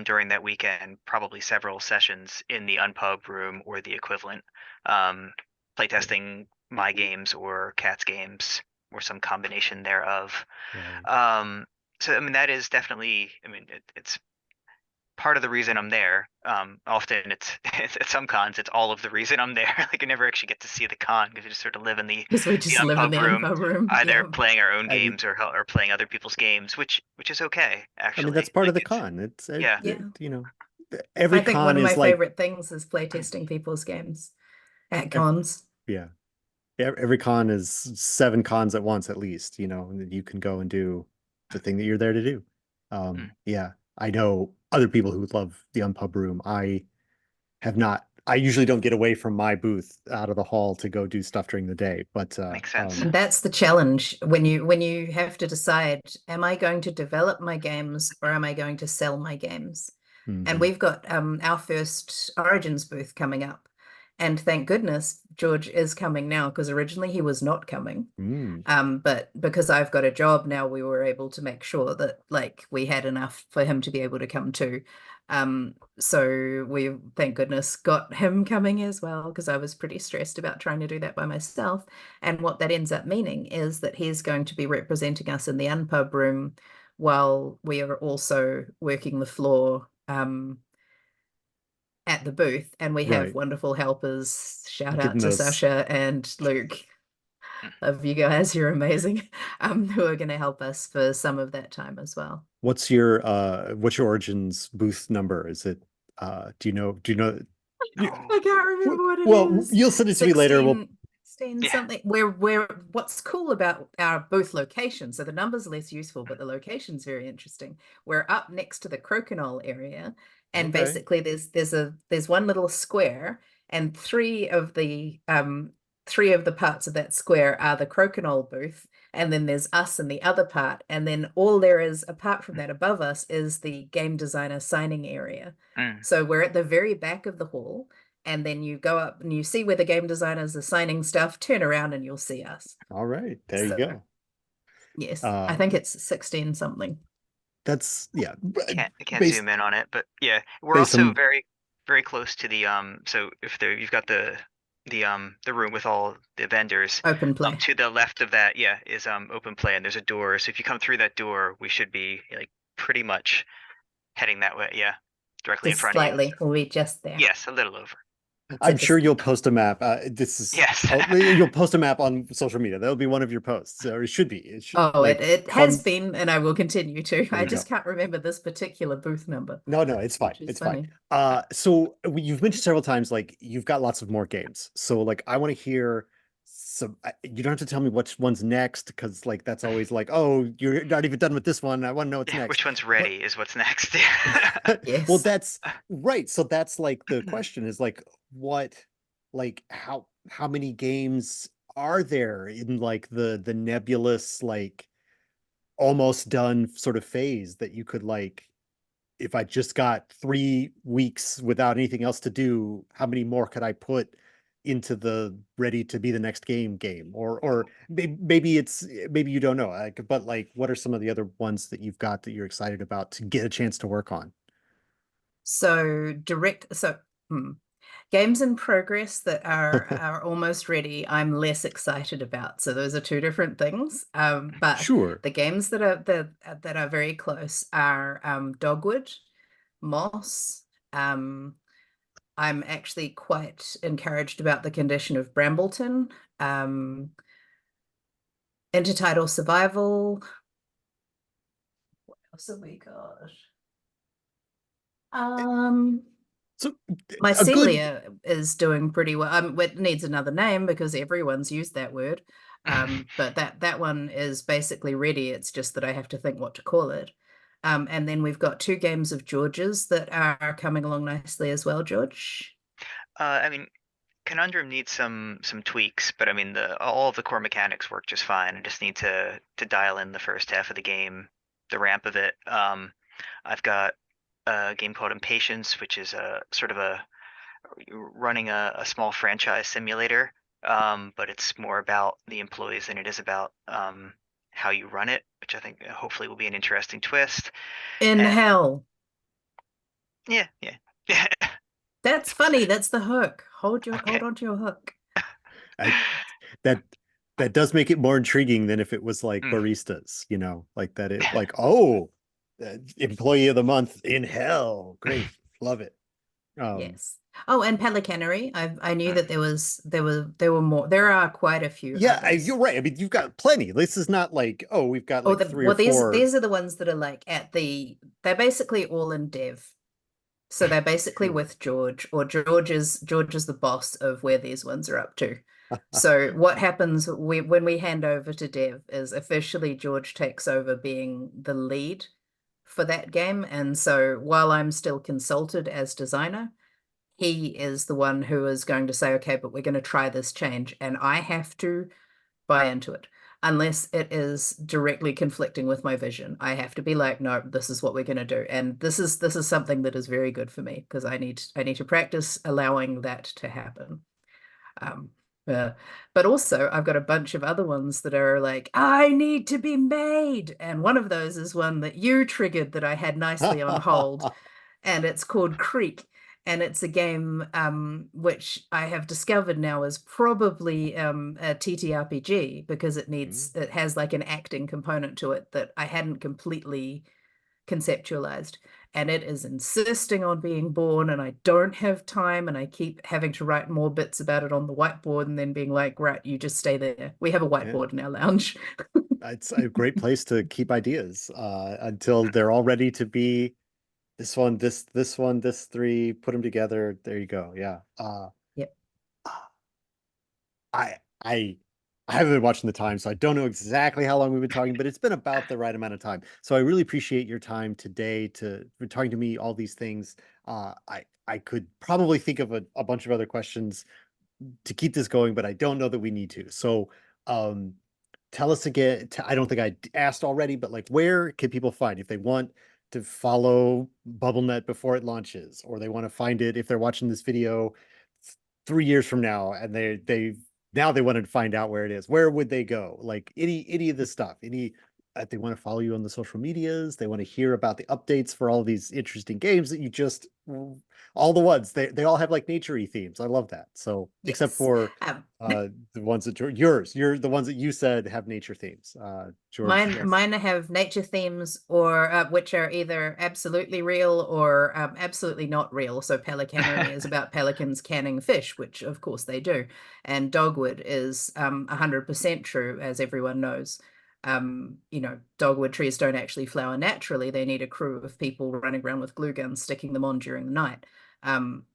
during that weekend, probably several sessions in the Unpub room or the equivalent, um, playtesting my games or Cat's games or some combination thereof. right. Um, so I mean that is definitely, I mean it's part of the reason I'm there. Often it's at some cons, it's all of the reason I'm there. Like I never actually get to see the con because we just sort of live in Because we the just live in unpub the room, Unpub room. either Yeah. playing our own I mean, games or playing other people's games, which is okay that's actually. part of Like the it's con. yeah. Yeah. Every I think one con of my is like, favorite things is playtesting people's games at ev- cons. yeah, every con is 7 cons at once at least, and then you can go and do the thing that you're there to do. Mm, Yeah, I know other people who love the Unpub room. I usually don't get away from my booth out of the hall to go do stuff during the day, but makes sense. And that's the challenge when you have to decide, am I going to develop my games or am I going to sell my games? And mhm. we've got our first Origins booth coming up. And thank goodness George is coming now because originally he was not coming. Mm, But because I've got a job now, we were able to make sure that like we had enough for him to be able to come too. So we, thank goodness, got him coming as well because I was pretty stressed about trying to do that by myself. And what that ends up meaning is that he's going to be representing us in the Unpub room while we are also working the floor at the booth. And we have right. wonderful helpers. Shout Getting out to those Sasha and Luke. Mm. of you guys. You're amazing. Who are going to help us for some of that time as well. What's your Origins booth number? Is it do you know you, I can't remember what it well, is. you'll send it to me later. We'll 16 Yeah. something. Where what's cool about our booth location, so the number's less useful, but the location's very interesting. We're up next to the Crokinole area, and okay. basically there's one little square, and three of the parts of that square are the Crokinole booth, and then there's us in the other part, and then all there is apart from that above us is the game designer signing area. Mm. So we're at the very back of the hall, and then you go up and you see where the game designers are signing stuff, turn around and you'll see us. All right. There you So go. yes, I Uh think it's 16 something. that's yeah. I can't Based zoom in on it, but yeah, we're based also on very close to the so if there you've got the room with all the vendors. Open play. To the left of that, yeah, is open play, and there's a door. So if you come through that door, we should be like pretty much heading that way. Yeah, directly in Just front of you. slightly. We'll be just there. Yes, a little over. So I'm sure just you'll post a map. This is Yes. you'll post a map on social media. That'll be one of your posts, or it should be. It should oh, like it has come. been, and I will continue to. There I you go. just can't remember this particular booth number, No, it's fine. which is It's fine. funny. So you've mentioned several times like you've got lots of more games. So like I want to hear some. You don't have to tell me which one's next because like that's always like, oh, you're not even done with this one. I want to know what's Yeah, next. which one's But ready is what's next. well, Yes. that's right. So that's like the question is like what, like how many games are there in like the nebulous like almost done sort of phase that you could like if I just got 3 weeks without anything else to do, how many more could I put into the ready to be the next game? Or maybe it's maybe you don't know. Like, but like, what are some of the other ones that you've got that you're excited about to get a chance to work on? So games in progress that are almost ready, I'm less excited about. So those are two different things. But Sure. the games that are very close are Dogwood, Moss. I'm actually quite encouraged about the condition of Brambleton, um, Intertidal Survival. What else have we got? Um, So a good Mycelia is doing pretty well. It needs another name because everyone's used that word. But that one is basically ready. It's just that I have to think what to call it. And then we've got two games of George's that are coming along nicely as well, George. I mean, Conundrum needs some tweaks, but I mean the all of the core mechanics work just fine. I just need to dial in the first half of the game, the ramp of it. I've got a game called Impatience, which is a sort of a running a small franchise simulator, but it's more about the employees than it is about how you run it, which I think hopefully will be an interesting twist. In And hell. yeah, yeah, yeah. That's funny. That's the hook. Hold Okay. on to your hook. I that that does make it more intriguing than if it was like Mm. baristas, like that it like oh employee of the month in hell. Great. Love it. Um Yes. Oh, and Pelicanary. I knew Mm. that there were more. There are quite a few yeah, you're others. right. I mean, you've got plenty. This is not like, oh, we've got Oh, like three or well, four. these are the ones that are like they're basically all in dev. So they're basically Sure. with George, or George is the boss of where these ones are up to. So what happens when we hand over to dev is officially George takes over being the lead for that game. And so while I'm still consulted as designer, he is the one who is going to say, okay, but we're going to try this change, and I have to buy into it unless it is directly conflicting with my vision. I have to be like, no, this is what we're going to do, and this is something that is very good for me because I need to practice allowing that to happen. Um, uh, but also, I've got a bunch of other ones that are like, I need to be made, and one of those is one that you triggered that I had nicely on hold, and it's called Creek. And it's a game which I have discovered now is probably a TTRPG because it has like an acting component to it that I hadn't completely conceptualized. and it is insisting on being born, and I don't have time, and I keep having to write more bits about it on the whiteboard and then being like, right, you just stay there. We have a Yeah. whiteboard in our lounge. It's a great place to keep ideas until they're all ready to be this one, this one, this three, put them together. There you go. Yeah. Yep. I I I haven't been watching the time, so I don't know exactly how long we've been talking, but it's been about the right amount of time. So I really appreciate your time today for talking to me all these things. I could probably think of a bunch of other questions to keep this going, but I don't know that we need to. So um tell us again. I don't think I asked already, but like, where can people find if they want to follow BubbleNet before it launches, or they want to find it if they're watching this video 3 years from now and they now they wanted to find out where it is? Where would they go? Like any of this stuff, any they want to follow you on the social medias, they want to hear about the updates for all these interesting games that you just all the ones they all have like nature-y themes. I love that. So except Yes. for the ones that you're the ones that you said have nature themes. George, yes. Mine have nature themes, or which are either absolutely real or absolutely not real. So pelicanery is about pelicans canning fish, which of course they do, and dogwood is 100% true, as everyone knows. Dogwood trees don't actually flower naturally. They need a crew of people running around with glue guns, sticking them on during the night.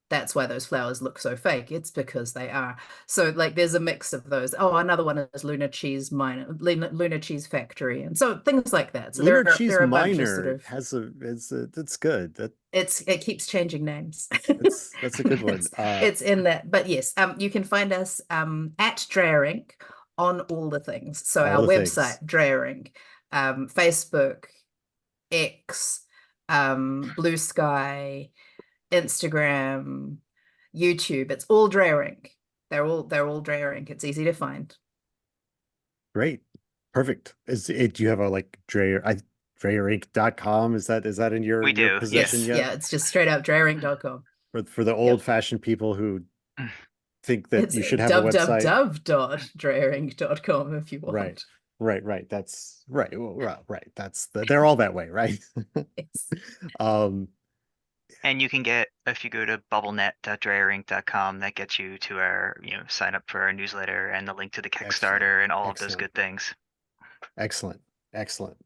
That's why those flowers look so fake. It's because they are. So like there's a mix of those. Oh, another one is Lunar Cheese Factory, and so things like that. So Lunar there Cheese are a bunch of sort Miner of has that's good. it keeps changing names. That's a good one. It's in that. But yes, you can find us at Drayering on all the things. So All our the things. website, Drayering, Facebook, X, Blue Sky, Instagram, YouTube. It's all Drayering. They're all Drayering. It's easy to find. Great. Perfect. Do you have a like drayerinc.com? Is that in We your do, possession Yes, yes. yet? yeah, it's just straight up drayering.com. For the old Yep. fashioned people who think that It's you should have a website. www.drayering.com if you Right. want. Right. That's right. Right. They're all that way, right? Yes. Um, And you can get, if you go to bubblenet.drayerinc.com, that gets you to our, sign up for our newsletter and the link to the excellent. Kickstarter and all of those Excellent. good things. Excellent. Excellent.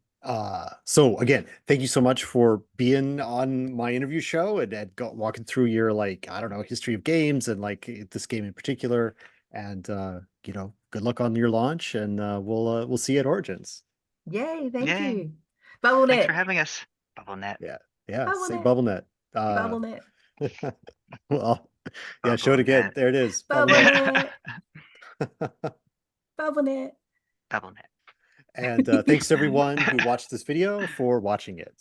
So again, thank you so much for being on my interview show and walking through your, like, I don't know, history of games and like this game in particular. And good luck on your launch, and we'll see you at Origins. Yay, thank Yay. you. Thanks for BubbleNet. having us. BubbleNet. Yeah. Yeah. Say BubbleNet. BubbleNet. BubbleNet. Well, yeah, show it again. BubbleNet. There it is. BubbleNet. BubbleNet. BubbleNet. BubbleNet. And thanks to everyone who watched this video for watching it.